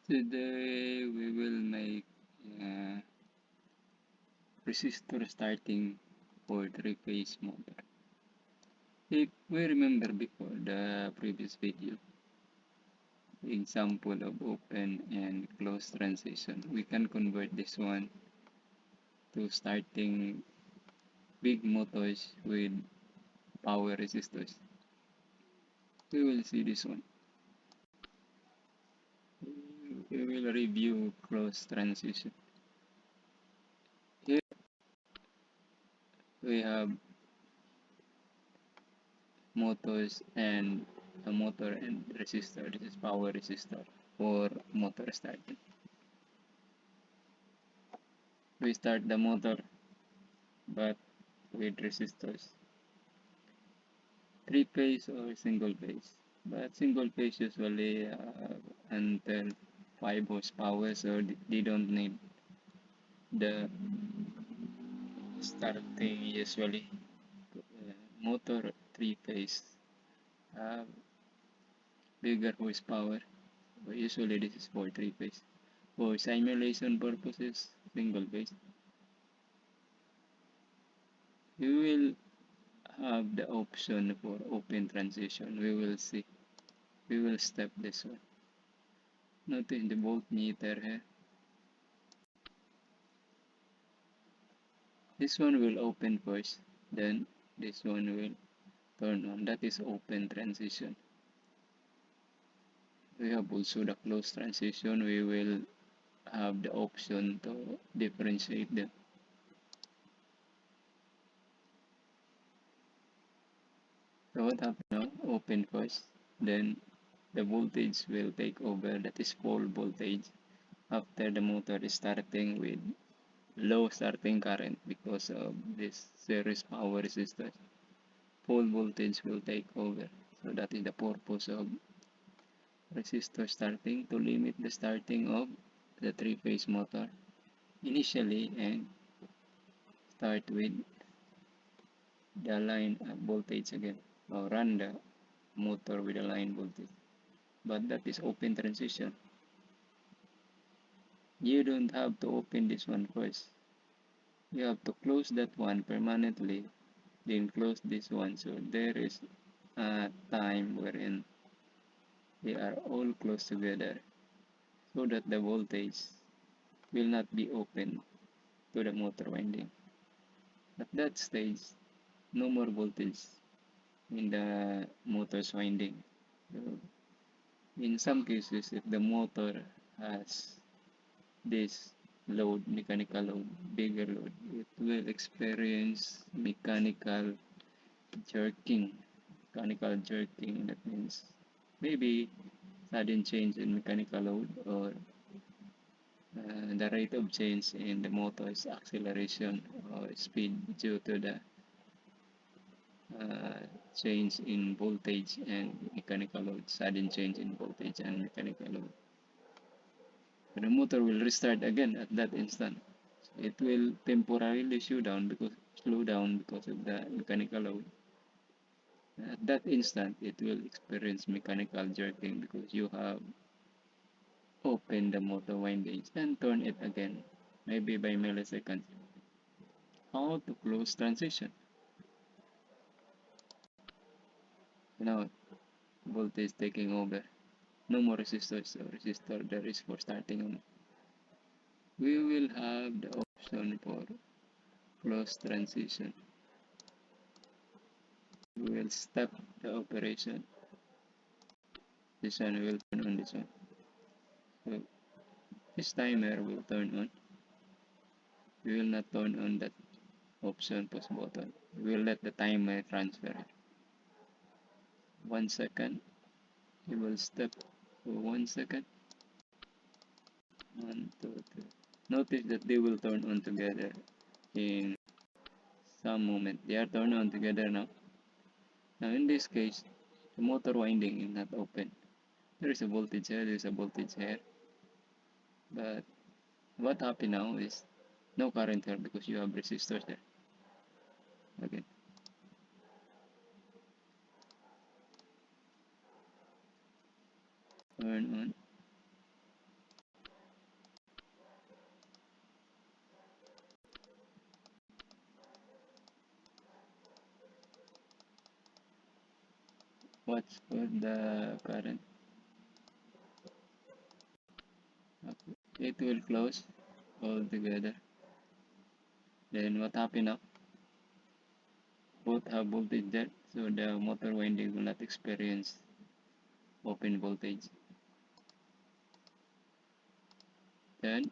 Today we will make uh, resistor starting for three-phase motor. If we remember before the previous video, example of open and close transition, we can convert this one to starting big motors with power resistors. We will see this one. We will review close transition. Here we have motors and a motor and resistor. This is power resistor for motor starting. We start the motor but with resistors. Three phase or single phase. But single phase usually until 5 horsepower, so they don't need the starting usually. Motor three phase have bigger horsepower, but usually this is for three phase. For simulation purposes, single phase. You will have the option for open transition. We will see. We will step this one. Notice the voltmeter here. This one will open first, then this one will turn on. That is open transition. We have also the closed transition. We will have the option to differentiate them. So what happens now? Open first, then the voltage will take over. That is pole voltage. After the motor is starting with low starting current because of this series power resistance, pole voltage will take over. So that is the purpose of resistor starting, to limit the starting of the three-phase motor initially and start with the line voltage again, or run the motor with a line voltage. But that is open transition. You don't have to open this one first. You have to close that one permanently, then close this one. So there is a time wherein they are all close together so that the voltage will not be open to the motor winding. At that stage, no more voltage in the motor's winding. So in some cases, if the motor has this load, mechanical load, bigger load, it will experience mechanical jerking. Mechanical jerking, that means maybe sudden change in mechanical load or the rate of change in the motor's acceleration or speed due to the change in voltage and mechanical load, sudden change in voltage and mechanical load. The motor will restart again at that instant. So it will temporarily slow down because of the mechanical load. At that instant, it will experience mechanical jerking because you have opened the motor windings and turn it again, maybe by milliseconds. How to close transition? Now, voltage taking over. No more resistors, so resistor there is for starting on. We will have the option for close transition. We will stop the operation. This one will turn on this one. So this timer will turn on. We will not turn on that option push button. We will let the timer transfer. 1 second. We will step for 1 second. 1, 2, 3. Notice that they will turn on together in some moment. They are turned on together now. Now in this case, the motor winding is not open. There is a voltage here, there is a voltage here. But what happened now is no current here because you have resistors there. Again. Turn on. Watch for the current. Okay. It will close all together. Then what happened now? Both have voltage there, so the motor winding will not experience open voltage. Then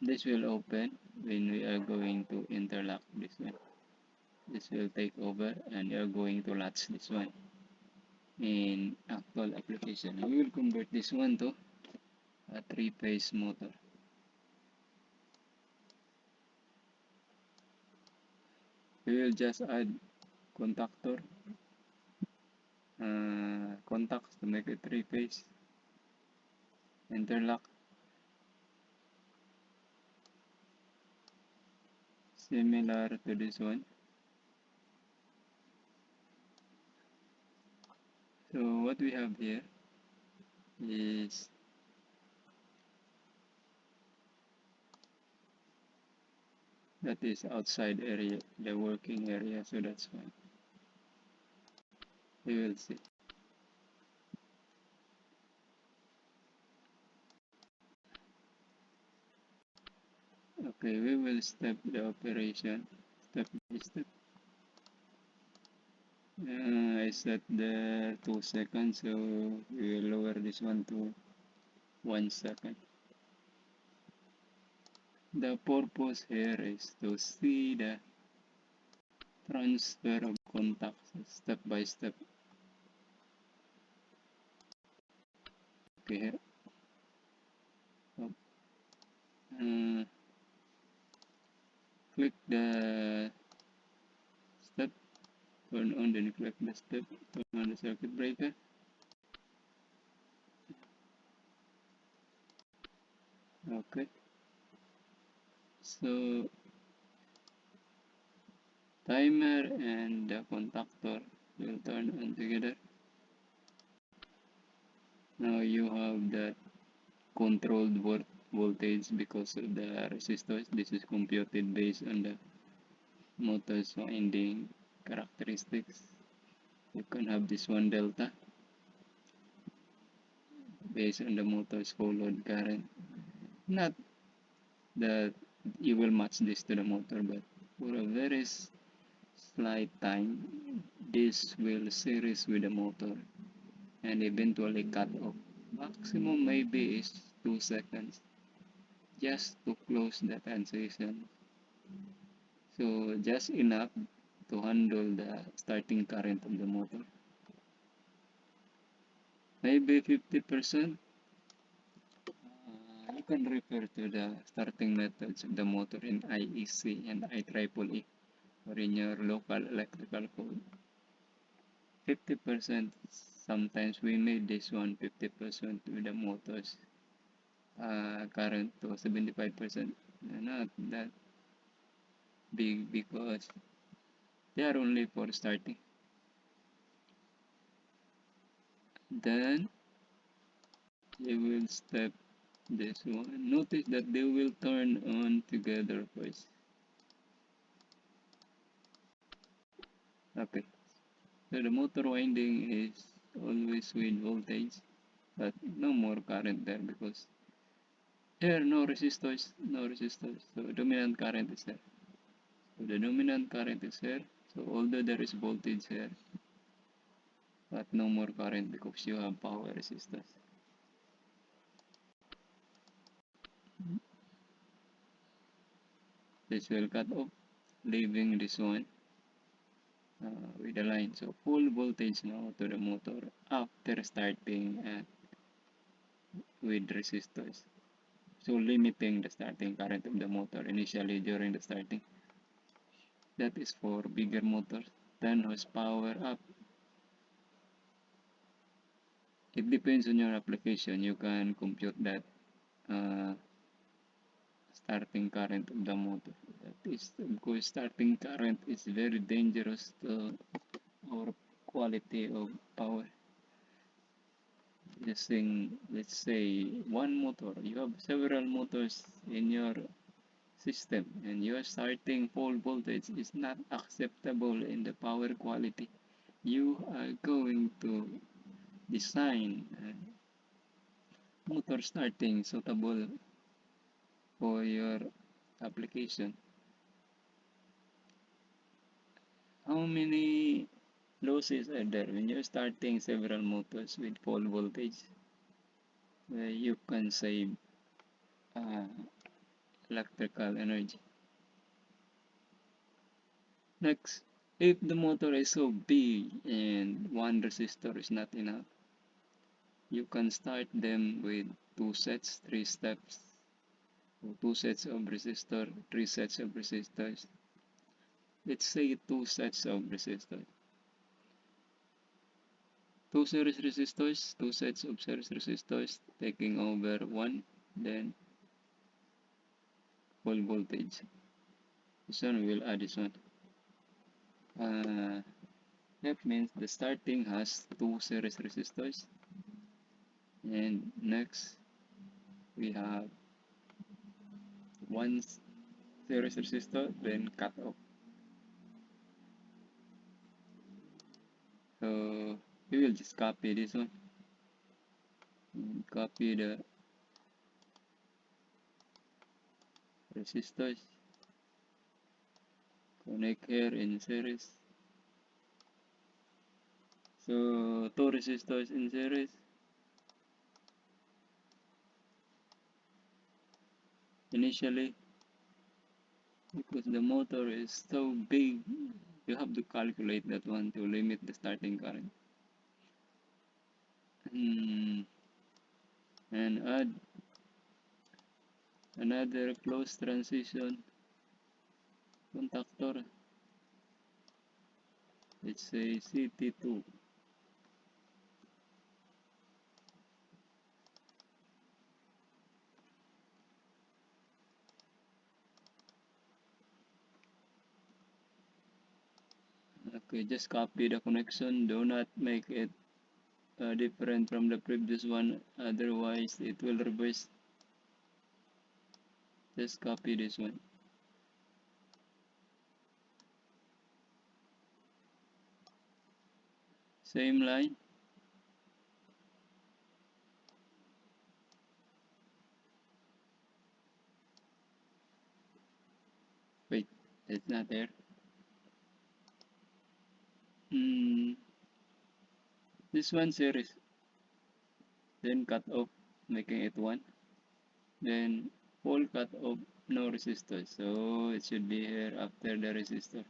this will open when we are going to interlock this one. This will take over and you are going to latch this one. In actual application, we will convert this one to a three-phase motor. We will just add contactor contacts to make a three-phase interlock, similar to this one. So what we have here is that is outside area, the working area, so that's fine. We will see. Okay, we will step the operation step by step. I set the 2 seconds, so we will lower this one to 1 second. The purpose here is to see the transfer of contacts step by step. Okay, here. Click the step, turn on, then click the step, turn on the circuit breaker. Okay, so timer and the contactor will turn on together. Now you have the controlled voltage because of the resistors. This is computed based on the motor's winding characteristics. You can have this one delta based on the motor's full load current. Not that you will match this to the motor, but for a very slight time, this will series with the motor and eventually cut off. Maximum maybe is 2 seconds just to close the transition. So just enough to handle the starting current of the motor. Maybe 50%. You can refer to the starting methods of the motor in IEC and IEEE or in your local electrical code. 50%, sometimes we made this one 50% with the motors current to 75%. Not that big because they are only for starting. Then you will step this one. Notice that they will turn on together first. Okay, so the motor winding is always with voltage, but no more current there because here no resistors, so dominant current is there. So the dominant current is here, so although there is voltage here, but no more current because you have power resistors. This will cut off, leaving this one with the line. So full voltage now to the motor after starting with resistors. So limiting the starting current of the motor initially during the starting. That is for bigger motors, 10 horsepower up. It depends on your application. You can compute that starting current of the motor. That is because starting current is very dangerous to our quality of power. Using, let's say, one motor. You have several motors in your system, and your starting pole voltage is not acceptable in the power quality, you are going to design motor starting suitable for your application. How many losses are there when you're starting several motors with pole voltage? You can save uh, electrical energy. Next, if the motor is so big and one resistor is not enough, you can start them with two sets, three steps, or two sets of resistor, three sets of resistors. Let's say two sets of resistors. Two series resistors, two sets of series resistors taking over one, then full voltage. This one we will add this one. That means the starting has two series resistors, and next we have one series resistor, then cut off. So we will just copy this one, and copy the resistors, connect here in series. So two resistors in series. Initially, because the motor is so big, you have to calculate that one to limit the starting current. And add another close transition contactor. Let's say CT2. Okay, just copy the connection. Do not make it different from the previous one, otherwise it will reverse. Just copy this one. Same line. Wait, it's not there. This one series. Then cut off, making it 1. Then full cut off, no resistor. So it should be here after the resistor.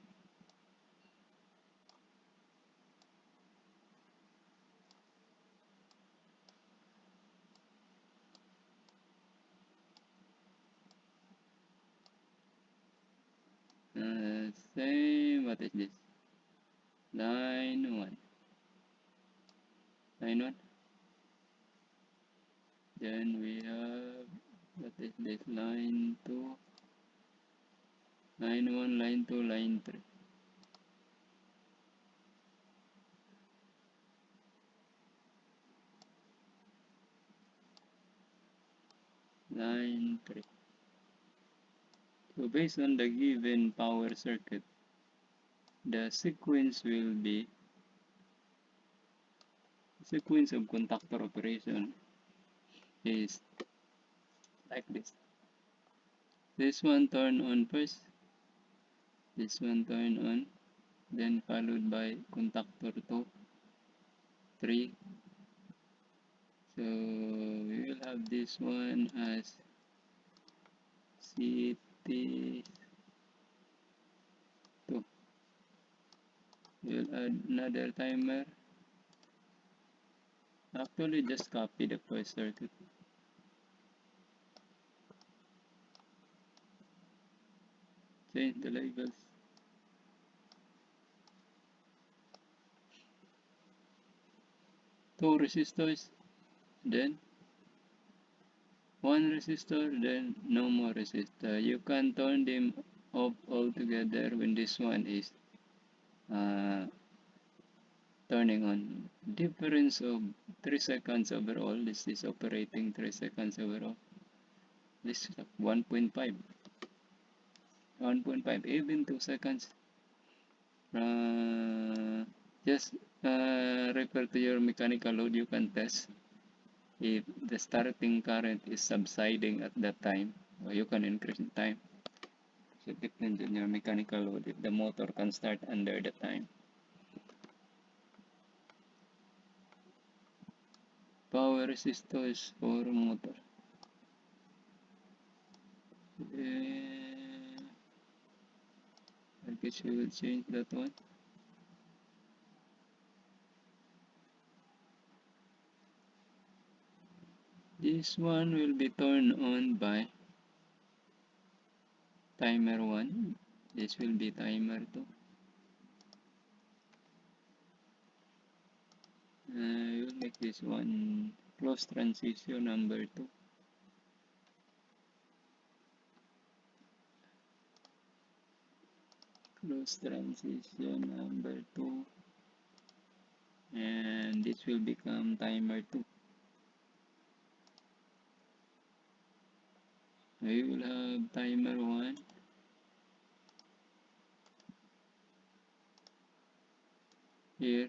Same, what is this? Line 1. Line 1. Then we have, what is this? Line 2. Line 1, line 2, line 3. Line 3. So based on the given power circuit, the sequence will be sequence of contactor operation is like this. This one turn on first, this one turn on, then followed by contactor 2, 3. So we will have this one as CT2. We'll add another timer. Actually, just copy the first circuit. Change the labels. Two resistors, then one resistor, then no more resistor. You can turn them off altogether when this one is turning on. Difference of 3 seconds overall. This is operating 3 seconds overall. This is 1.5. 1.5, even 2 seconds. Just refer to your mechanical load. You can test if the starting current is subsiding at that time, or you can increase the time. So it depends on your mechanical load if the motor can start under the time. Power resistors for motor. I guess we will change that one. This one will be turned on by timer 1. This will be timer 2. We'll make this one close transition number 2. Close transition number 2. And this will become timer 2. We will have timer 1. Here.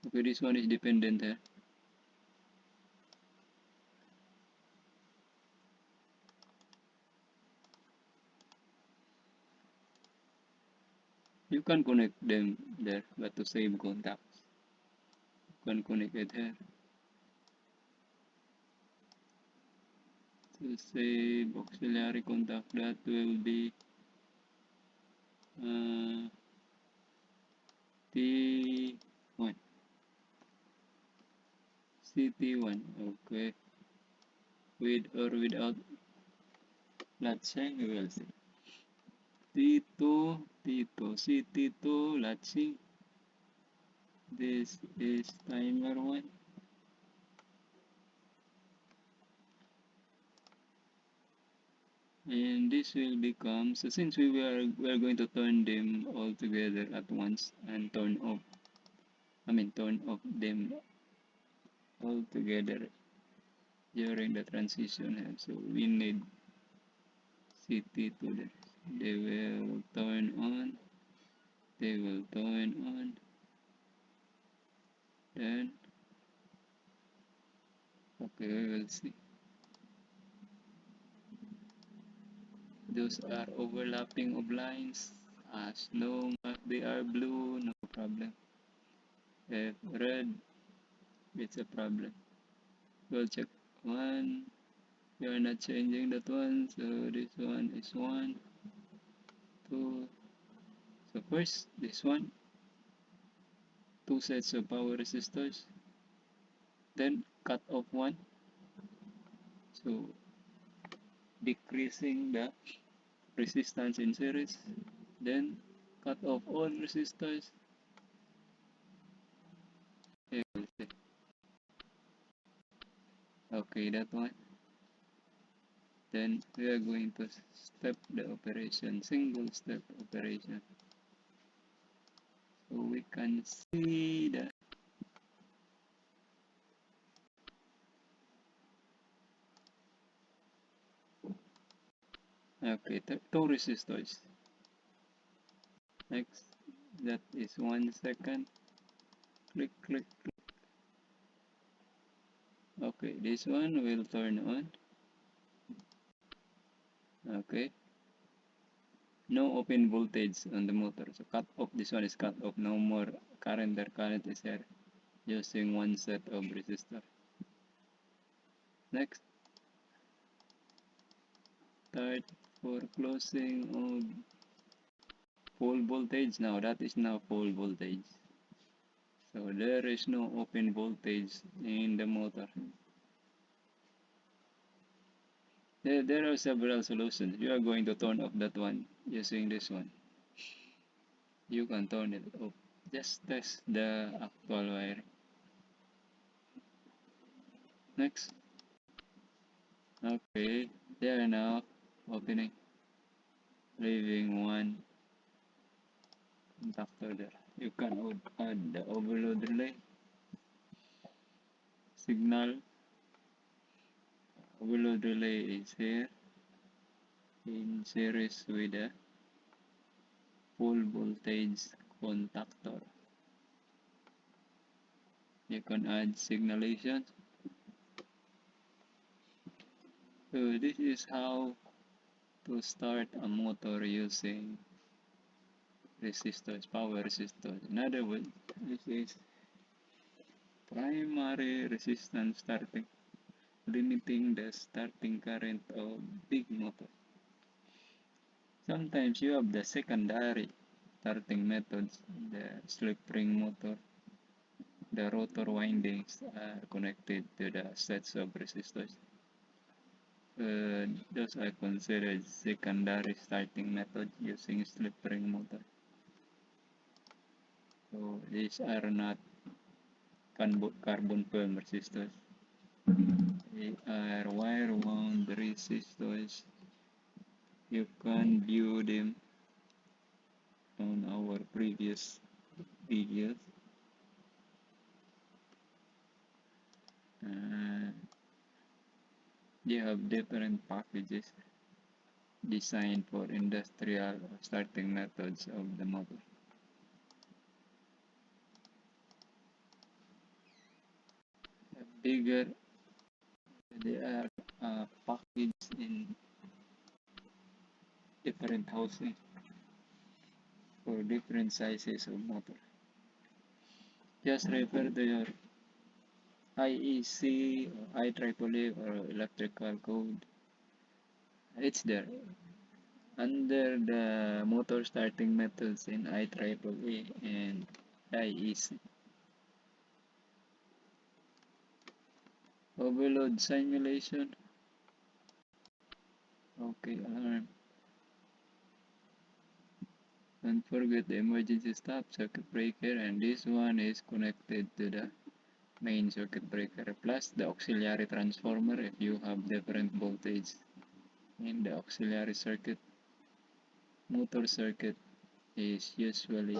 Okay, this one is dependent here. You can connect them there, but to save contacts, you can connect it here. To save auxiliary contact, that will be T1, CT1, okay. With or without latching, we will see. T2, CT2, latching. This is timer 1. And this will become, so since we are going to turn them all together at once and turn off them all together during the transition, so we need CT to there. They will turn on, then okay, we will see. Those are overlapping of lines. As long as they are blue, no problem. If red, it's a problem. We'll check 1. We are not changing that one, so this one is 1, 2. So first, this one, 2 sets of power resistors. Then cut off 1. So decreasing the resistance in series. Then cut off all resistors. Okay, that one. Then we are going to step the operation, single step operation. So we can see that. Okay, 2 resistors. Next, that is 1 second. Click, click, click. Okay, this one will turn on. Okay. No open voltage on the motor. So cut off, this one is cut off. No more current, the current is here. Using 1 set of resistor. Next. Start for closing of full voltage. Now that is now full voltage. So there is no open voltage in the motor. There are several solutions. You are going to turn off that one using this one. You can turn it off. Just test the actual wire. Next. Okay, they are now opening. Leaving 1 contactor there. You can add the overload relay. Signal. Overload relay is here. in series with a full voltage contactor. You can add signalation. So this is how to start a motor using resistors, power resistors. In other words, this is primary resistance starting, limiting the starting current of big motor. Sometimes you have the secondary starting methods, the slip ring motor. The rotor windings are connected to the sets of resistors. Those are considered secondary starting methods using slip ring motor. So these are not carbon film resistors. They are wire wound resistors. You can view them on our previous videos. They have different packages designed for industrial starting methods of the motor. Bigger, they are packaged in different housing for different sizes of motor. Just refer to your IEC or IEEE or electrical code. It's there. Under the motor starting methods in IEEE and IEC. Overload simulation. Okay, alarm. Don't forget the emergency stop circuit breaker, and this one is connected to the main circuit breaker plus the auxiliary transformer if you have different voltage in the auxiliary circuit. Motor circuit is usually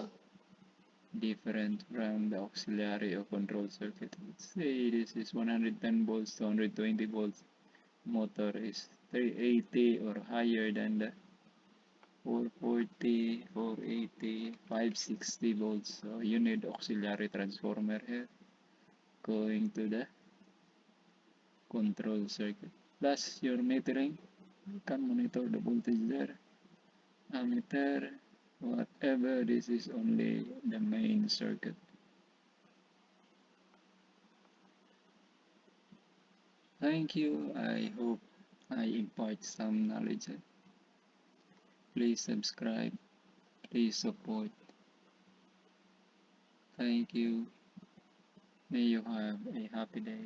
different from the auxiliary or control circuit. Let's say this is 110 volts to 120 volts. Motor is 380 or higher than the 440, 480, 560 volts. So you need auxiliary transformer here going to the control circuit. Plus your metering, you can monitor the voltage there. Ammeter, whatever, this is only the main circuit. Thank you. I hope I impart some knowledge. Please subscribe. Please support. Thank you. May you have a happy day.